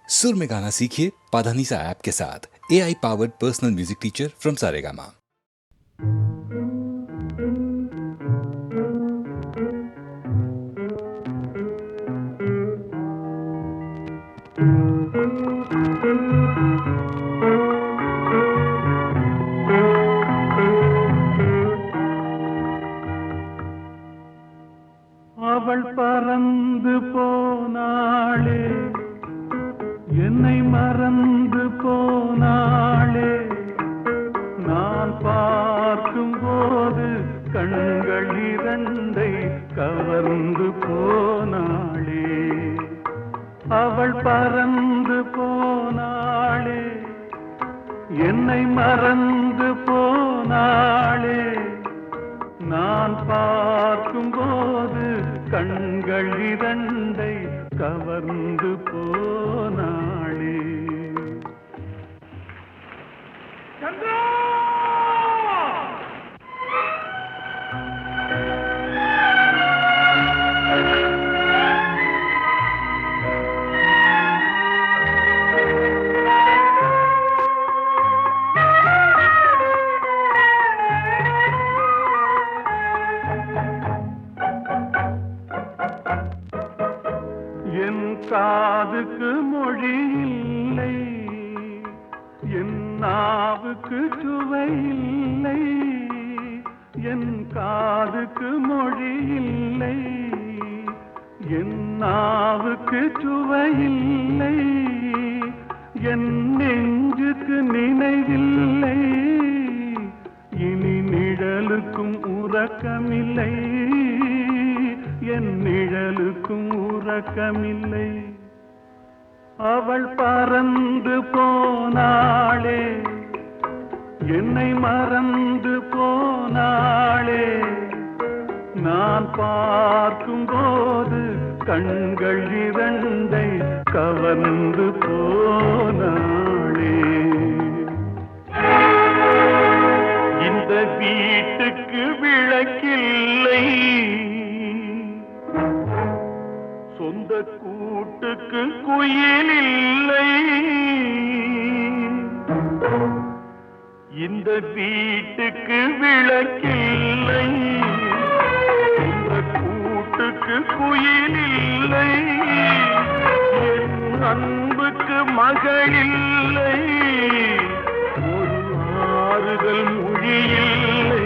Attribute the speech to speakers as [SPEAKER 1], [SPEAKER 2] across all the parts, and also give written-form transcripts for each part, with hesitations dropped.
[SPEAKER 1] सुर में गाना सीखिए पाधानीसा ऐप के साथ। AI powered personal music teacher from Saregama.
[SPEAKER 2] அவள் பறந்து போனாளே, என்னை மறந்து போனாளே. நான் பார்க்கும் போது கண்கள் இரண்டை கவர்ந்து போனாளே. அவள் பறந்து போனாளே, என்னை மறந்து போனாளே. நான் பார்க்கும் போது கண்கள் இரண்டை கவர்ந்து போனாளே. சந்திரா! என் காதுக்கு மொழி இல்லை, என் நாவுக்கு சுவை இல்லை. என் காதுக்கு மொழி இல்லை, என் நாவுக்கு சுவை இல்லை. என் நெஞ்சுக்கு நினைவில்லை, இனி நிழலுக்கும் உறக்கமில்லை. என் நிழலுக்கும் உறக்கமில்லை. அவள் பறந்து போனாளே, என்னை மறந்து போனாளே. நான் பார்க்கும் போது கண்கள் இரண்டை கவர்ந்து போனாளே. இந்த வீட்டுக்கு விளக்கில்லை, சொந்த கூட்டுக்கு குயில் இல்லை. இந்த வீட்டுக்கு விளக்கில்லை, சொந்த கூட்டுக்கு குயில் இல்லை. என் அன்புக்கு மகள் இல்லை, ஒரு ஆறுதல் மொழி இல்லை.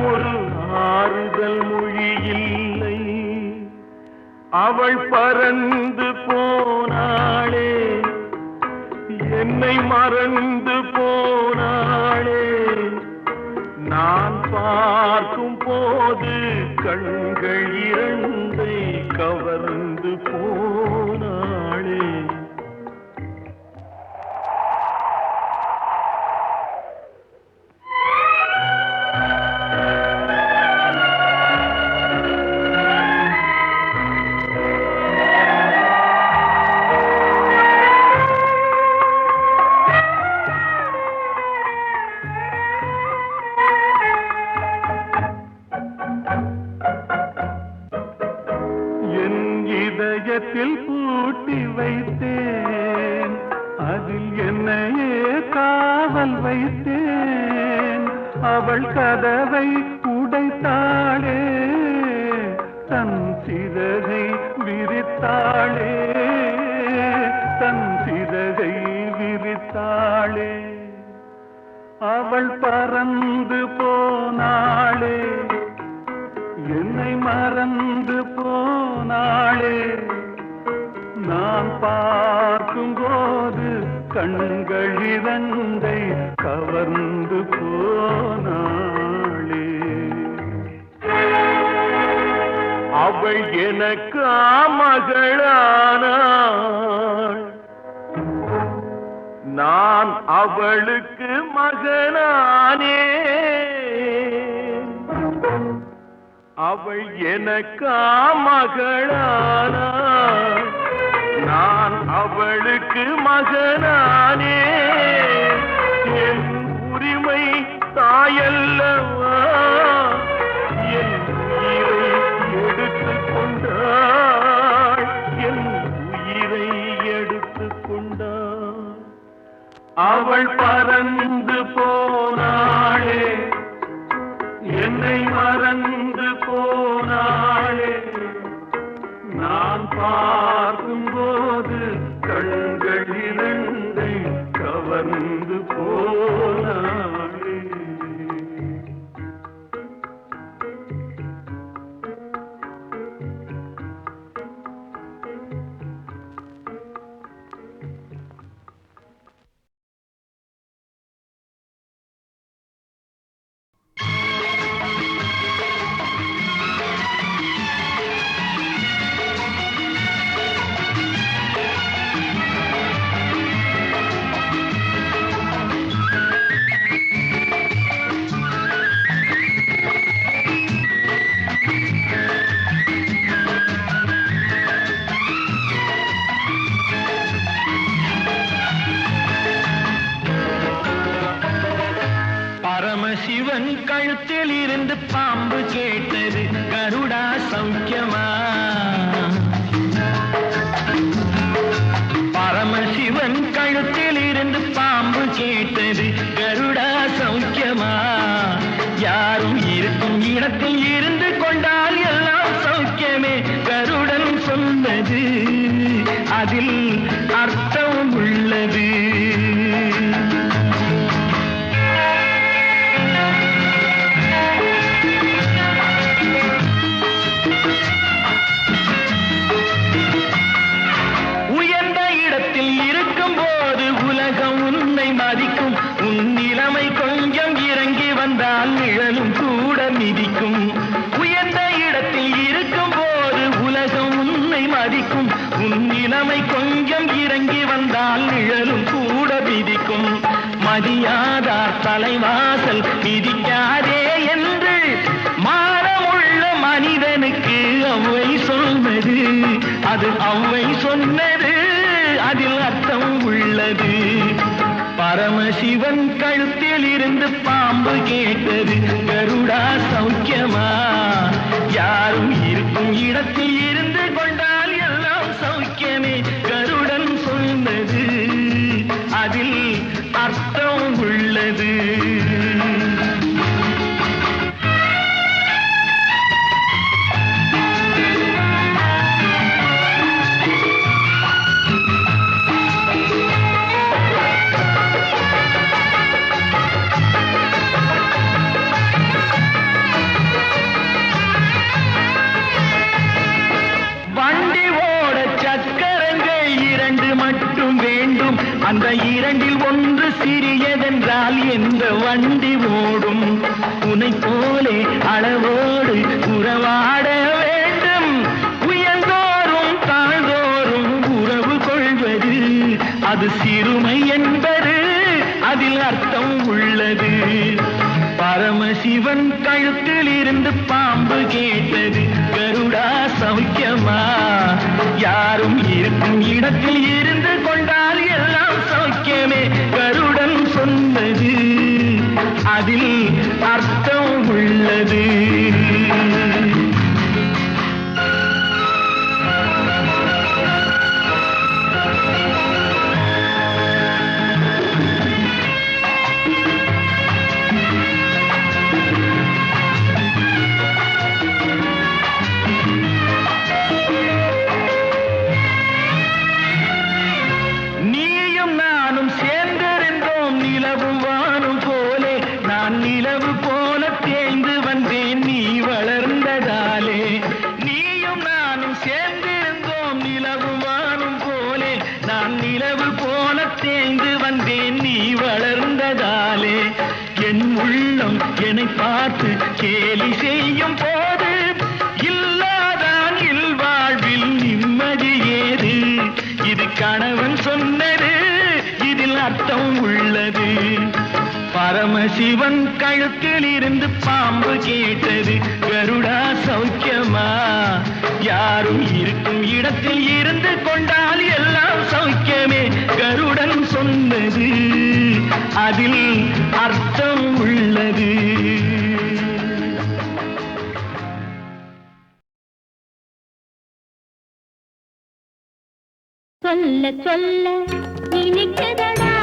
[SPEAKER 2] ஒரு ஆறுதல் மொழி இல்லை. அவள் பறந்து போனாளே, என்னை மறந்து போனாளே. நான் பார்க்கும் போது கண்கள் இரண்டை கவர்ந்து போனாளே. இதயத்தில் பூட்டி வைத்தேன், அதில் என்னையே காவல் வைத்தேன். அவள் கதவை உடைத்தாளே, தன் சிறகை விரித்தாளே. தன் சிறகை விரித்தாளே. அவள் பறந்து போனாளே, என்னை மறந்து போனாளே. நான் பார்க்கும் போது கண்கள் இரண்டை கவர்ந்து போனாளே. அவள் எனக்கு மகளானாள், நான் அவளுக்கு மகனானே. அவள் எனக்கு மகளானாள், நான் அவளுக்கு மகனானே. என் உரிமை தாயல்லவா, என் உயிரை எடுத்துக் கொண்டாள். என் உயிரை அவள் பறந்து போனாளே, என்னை மறந்து போனாளே. நான் பார்க்கும்போது கண்கள் இரண்டை கவர்ந்து போனாளே. பரமசிவன் கழுத்தில் இருந்து பாம்பு கேட்டது, கருடா சௌக்கியமா? பரமசிவன் கழுத்தில் இருந்து பாம்பு கேட்டது, கருடா சௌக்கியமா? யாரும் இருக்கும் இடத்தில் இருந்து கொண்டால் எல்லாம் சௌக்கியமே, கருடன் சொன்னது அதில் அர்த்தம் உள்ளது. கொஞ்சம் இறங்கி வந்தால் நிழலும் கூட மிதிக்கும். மதியாதார் தலைவாசல் மிதிக்காதே என்று மானமுள்ள மனிதனுக்கு அவ்வை சொன்னது, அது அவ்வை சொன்னது, அதில் அர்த்தம் உள்ளது. பரமசிவன் கழுத்தில் இருந்து பாம்பு கேட்டது, கருடா சௌக்கியமா? யாரும் இருக்கும் இடத்தில் இருந்து கொண்டால் எல்லாம் சௌக்கியமே, கருடன் சொன்னது அதில் அர்த்தம் உள்ளது. அந்த இரண்டில் ஒன்று சிறியதென்றால் எந்த வண்டி ஓடும்? உன்னை போலே அளவோடு உறவாட வேண்டும். உயர்ந்தோறும் தாழ்ந்தோறும் உறவு கொள்வது அது சிறுமை என்பது அதில் அர்த்தம் உள்ளது. பரமசிவன் கழுத்தில் இருந்து பாம்பு கேட்டது, கருடா சௌக்கியமா? யாரும் இருக்கும் இடத்தில் இருந்து கொண்டால் எல்லாம் சௌக்கியமே, கருடன் சொன்னது அதில் அர்த்தம் உள்ளது. என்னை பார்த்து கேலி செய்யும் போது இல்லாதான் இல்வாழ்வில் நிம்மதி ஏது? இது கணவன் சொன்னது, இதில் அர்த்தம் உள்ளது. பரமசிவன் கழுத்தில் இருந்து பாம்பு கேட்டது, கருடா சௌக்கியமா? யாரும் இருக்கும் இடத்தில் இருந்து கொண்டால் எல்லாம் சௌக்கியமே, கருடன் சொன்னது அதில் அர்த்தம் உள்ளது.
[SPEAKER 3] சொல்ல சொல்ல இனிக்குதடா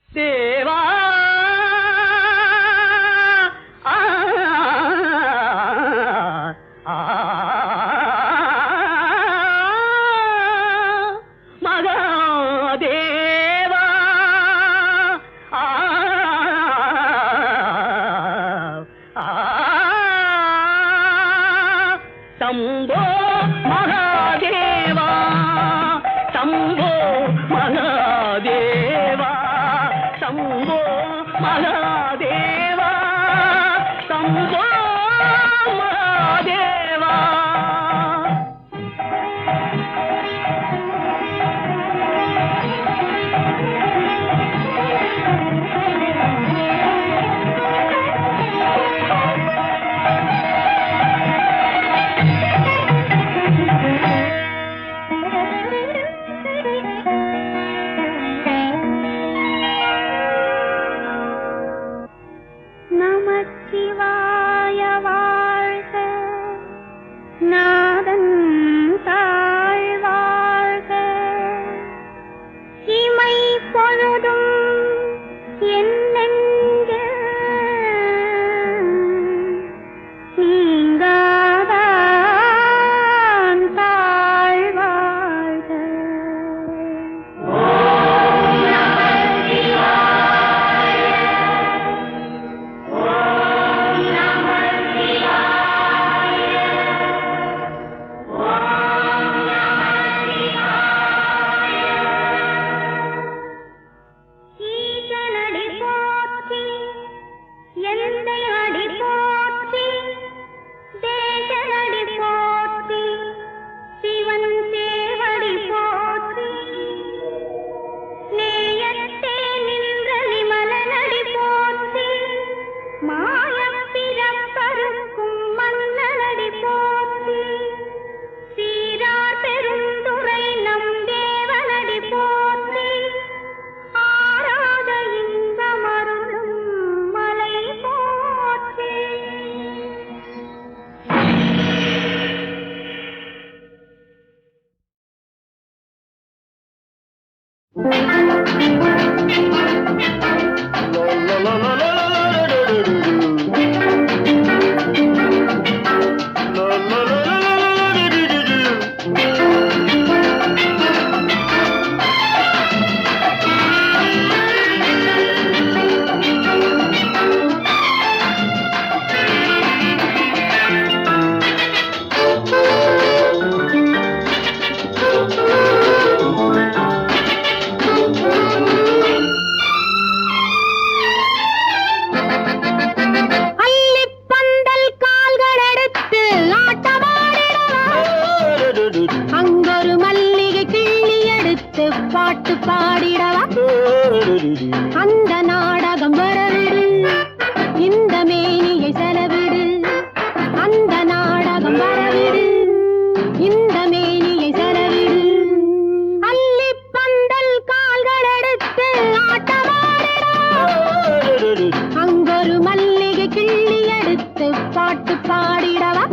[SPEAKER 2] தேவா மகாதேவா சம்போ மகாதேவா சம்போ மகாதேவா சம்போ மகாதேவா சம்போ மகாதேவா
[SPEAKER 3] நமச்சிவாய வாழ்க, நாதன் தாழ் வாழ்க, இமை பொழுதும் என் நெஞ்சில் நீங்காதான் தாழ் வாழ்க. அந்த நாடகம் வரவிடு, இந்த மேனியை செலவிடு. அந்த நாடகம் வரவிடு, இந்த மேனியை செலவிடு. அள்ளிப் பந்தல் கால்கள் எடுத்து ஆட்டமாடிடா. அங்கொரு மல்லிகை கிள்ளி எடுத்து பாட்டு பாடிடவா.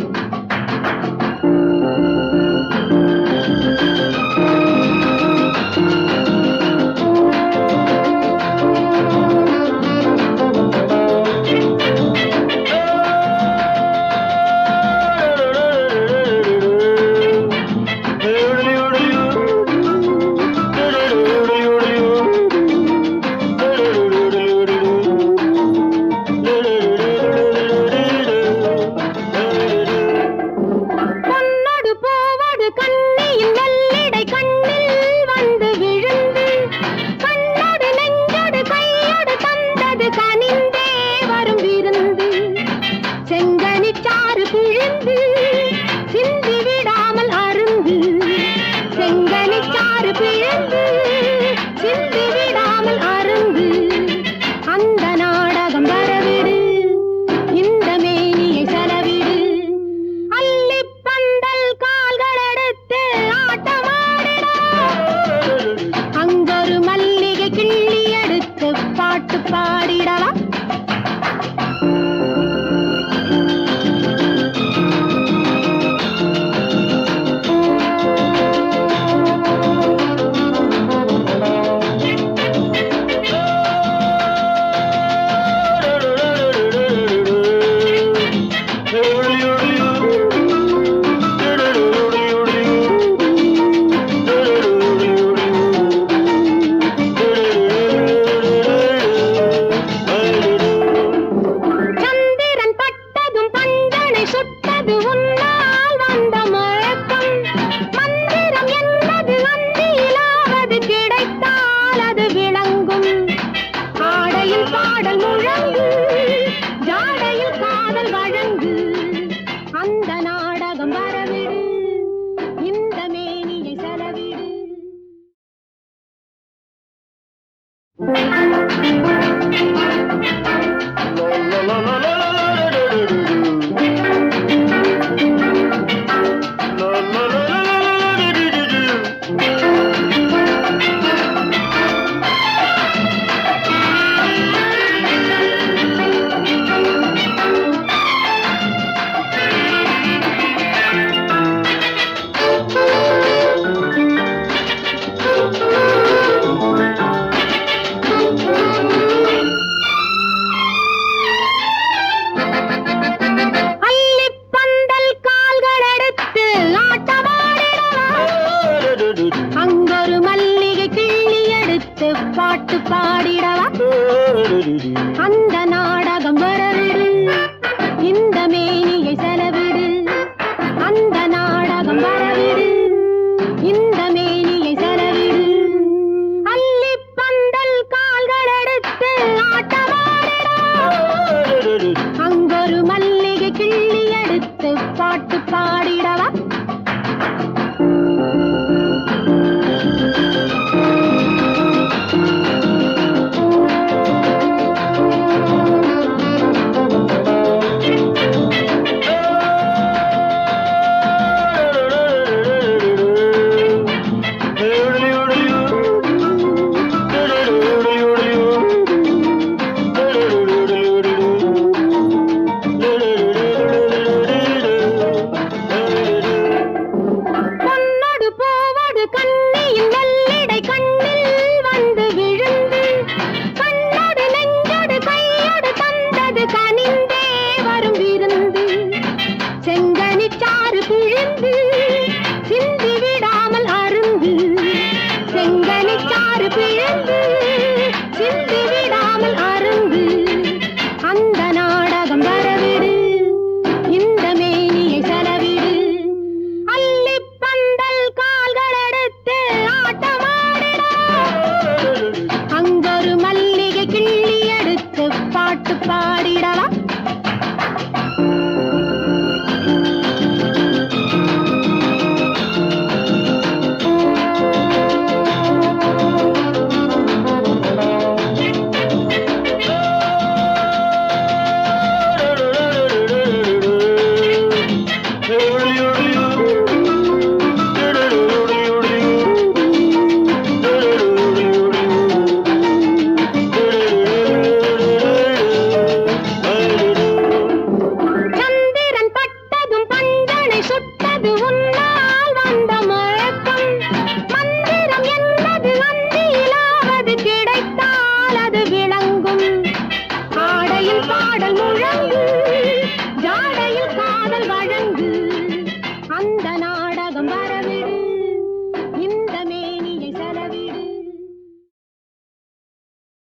[SPEAKER 3] சுட்டது உன்னால் வந்த மயக்கம் மந்திரம் என்பது அந்தியிலாவது கிடைத்தால் அது விளங்கும் ஆடையில் பாடல் முழங்கு ஜாடையில் காதல் வழங்கு அந்த நாடகம் வர